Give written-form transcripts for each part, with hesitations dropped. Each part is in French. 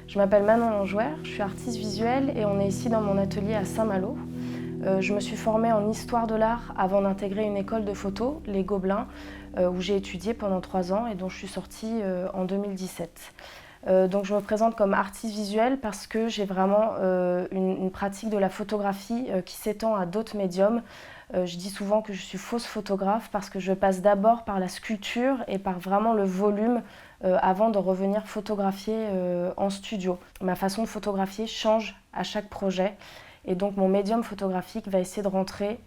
Je m'appelle Manon Langouer, je suis artiste visuelle et on est ici dans mon atelier à Saint-Malo. Je me suis formée en histoire de l'art avant d'intégrer une école de photo, les Gobelins, où j'ai étudié pendant 3 ans et dont je suis sortie en 2017. Donc je me présente comme artiste visuelle parce que j'ai vraiment une pratique de la photographie qui s'étend à d'autres médiums. Je dis souvent que je suis fausse photographe parce que je passe d'abord par la sculpture et par vraiment le volume avant de revenir photographier en studio. Ma façon de photographier change à chaque projet et donc mon médium photographique va essayer de rentrer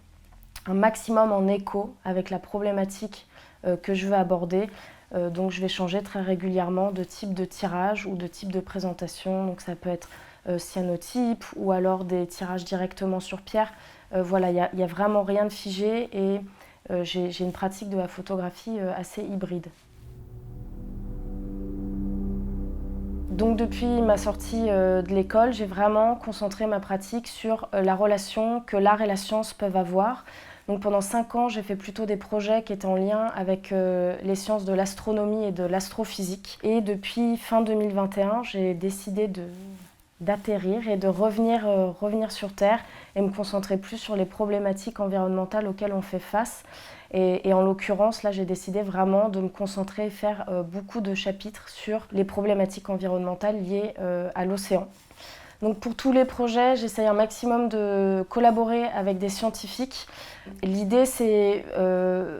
un maximum en écho avec la problématique que je veux aborder. Donc je vais changer très régulièrement de type de tirage ou de type de présentation. Donc ça peut être cyanotype ou alors des tirages directement sur pierre. Voilà, il n'y a vraiment rien de figé et j'ai une pratique de la photographie assez hybride. Donc depuis ma sortie de l'école, j'ai vraiment concentré ma pratique sur la relation que l'art et la science peuvent avoir. Donc pendant 5 ans, j'ai fait plutôt des projets qui étaient en lien avec les sciences de l'astronomie et de l'astrophysique. Et depuis fin 2021, j'ai décidé d'atterrir et de revenir sur Terre et me concentrer plus sur les problématiques environnementales auxquelles on fait face. Et en l'occurrence, là, j'ai décidé vraiment de me concentrer et faire beaucoup de chapitres sur les problématiques environnementales liées à l'océan. Donc pour tous les projets, j'essaye un maximum de collaborer avec des scientifiques. L'idée, c'est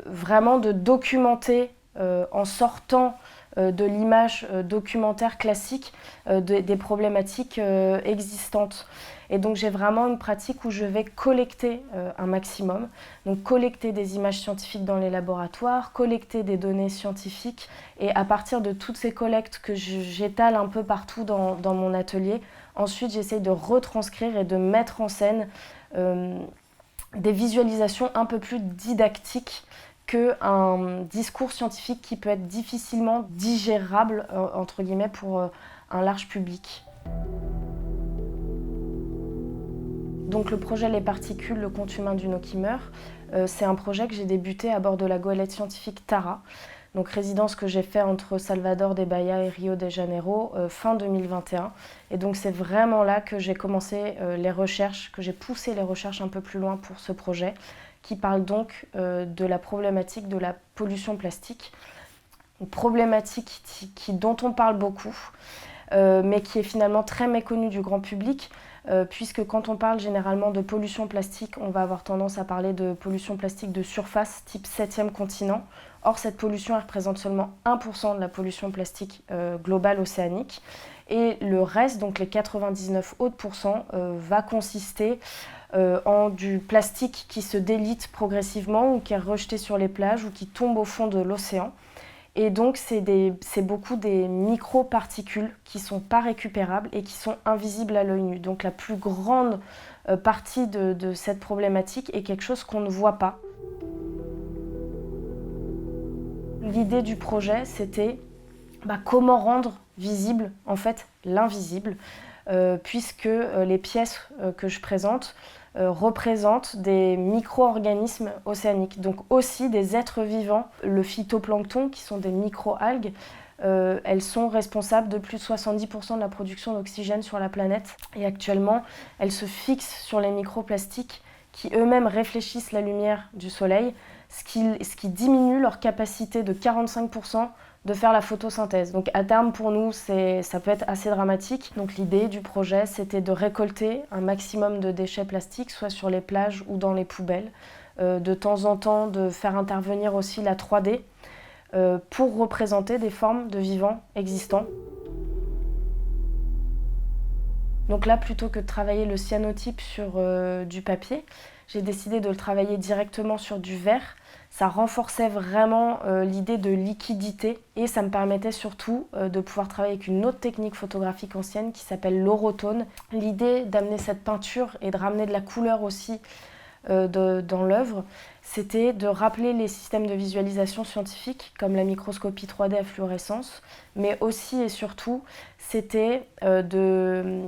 vraiment de documenter en sortant de l'image documentaire classique des problématiques existantes. Et donc j'ai vraiment une pratique où je vais collecter un maximum. Donc collecter des images scientifiques dans les laboratoires, collecter des données scientifiques et à partir de toutes ces collectes que j'étale un peu partout dans mon atelier, ensuite j'essaye de retranscrire et de mettre en scène des visualisations un peu plus didactiques qu'un discours scientifique qui peut être difficilement digérable entre guillemets pour un large public. Donc le projet Les Particules, le conte humain du Noki meurt, c'est un projet que j'ai débuté à bord de la goélette scientifique Tara, donc résidence que j'ai fait entre Salvador de Bahia et Rio de Janeiro fin 2021. Et donc c'est vraiment là que j'ai commencé les recherches, que j'ai poussé les recherches un peu plus loin pour ce projet, qui parle donc de la problématique de la pollution plastique, une problématique dont on parle beaucoup, mais qui est finalement très méconnue du grand public, puisque quand on parle généralement de pollution plastique, on va avoir tendance à parler de pollution plastique de surface, type 7e continent. Or, cette pollution elle représente seulement 1% de la pollution plastique globale océanique. Et le reste, donc les 99 autres pourcents, va consister en du plastique qui se délite progressivement ou qui est rejeté sur les plages ou qui tombe au fond de l'océan. Et donc, c'est beaucoup des microparticules qui ne sont pas récupérables et qui sont invisibles à l'œil nu. Donc, la plus grande partie de cette problématique est quelque chose qu'on ne voit pas. L'idée du projet, c'était comment rendre visible en fait l'invisible, puisque les pièces que je présente représentent des micro-organismes océaniques, donc aussi des êtres vivants. Le phytoplancton, qui sont des micro-algues, elles sont responsables de plus de 70% de la production d'oxygène sur la planète. Et actuellement, elles se fixent sur les microplastiques qui eux-mêmes réfléchissent la lumière du soleil, ce qui diminue leur capacité de 45% de faire la photosynthèse. Donc à terme pour nous, ça peut être assez dramatique. Donc l'idée du projet, c'était de récolter un maximum de déchets plastiques, soit sur les plages ou dans les poubelles. De temps en temps, de faire intervenir aussi la 3D pour représenter des formes de vivants existants. Donc là, plutôt que de travailler le cyanotype sur du papier, j'ai décidé de le travailler directement sur du verre. Ça renforçait vraiment l'idée de liquidité et ça me permettait surtout de pouvoir travailler avec une autre technique photographique ancienne qui s'appelle l'orotone. L'idée d'amener cette peinture et de ramener de la couleur aussi dans l'œuvre, c'était de rappeler les systèmes de visualisation scientifiques comme la microscopie 3D à fluorescence, mais aussi et surtout, c'était de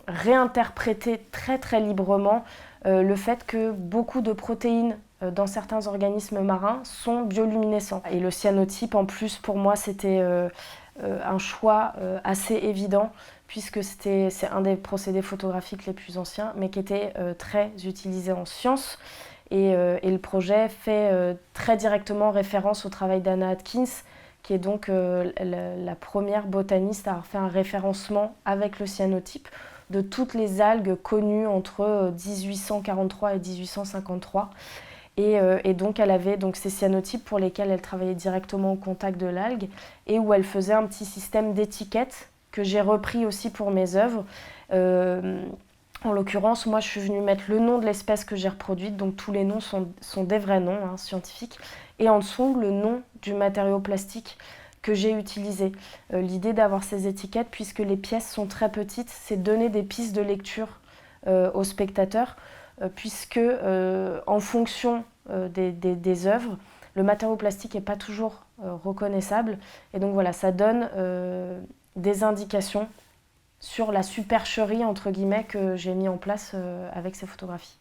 réinterpréter très très librement le fait que beaucoup de protéines dans certains organismes marins sont bioluminescents. Et le cyanotype, en plus, pour moi, c'était un choix assez évident, puisque c'est un des procédés photographiques les plus anciens, mais qui était très utilisé en sciences. Et le projet fait très directement référence au travail d'Anna Atkins, qui est donc la première botaniste à avoir fait un référencement avec le cyanotype de toutes les algues connues entre 1843 et 1853. Et donc elle avait donc ces cyanotypes pour lesquels elle travaillait directement au contact de l'algue et où elle faisait un petit système d'étiquettes que j'ai repris aussi pour mes œuvres. En l'occurrence, moi je suis venue mettre le nom de l'espèce que j'ai reproduite, donc tous les noms sont des vrais noms scientifiques, et en dessous le nom du matériau plastique que j'ai utilisé. L'idée d'avoir ces étiquettes, puisque les pièces sont très petites, c'est donner des pistes de lecture aux spectateurs, puisque en fonction des œuvres, le matériau plastique n'est pas toujours reconnaissable. Et donc voilà, ça donne des indications sur la supercherie entre guillemets que j'ai mis en place avec ces photographies.